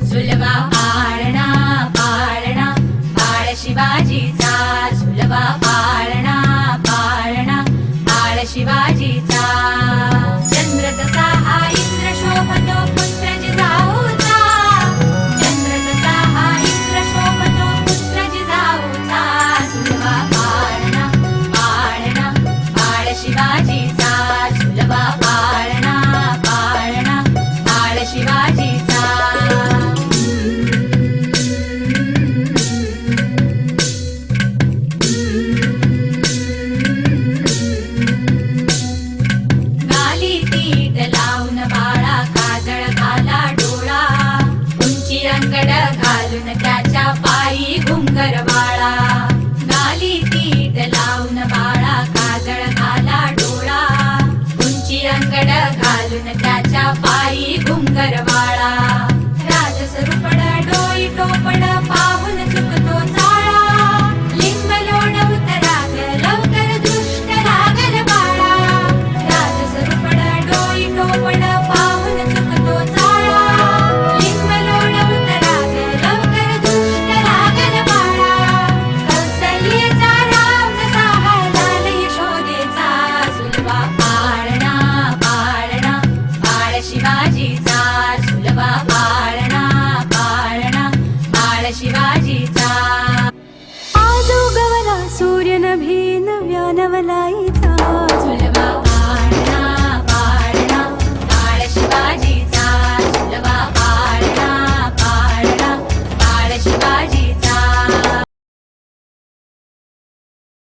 झुलवा पाळणा पाळणा बाळ शिवाजीचा, झुलवा पाळणा पाळणा बाळ शिवाजीचा. चंद्र जसा हा इंद्र शोभतो पुत्र जिजाऊचा, चंद्र जसा हा इंद्र शोभतो पुत्र जिजाऊचा. झुलवा पाळणा पाळणा बाळ शिवाजीचा, झुलवा पाळणा पाळणा बाळ शिवाजीचा. गाली तीट लावून बाळा काजळ घाला डोळा, उंची अंगड घालून त्याच्या पायी घुंगर बाळा. गाली तीट लावून बाळा काजळ घाला डोळा, उंची अंगड घालून त्याच्या पायी घुंगर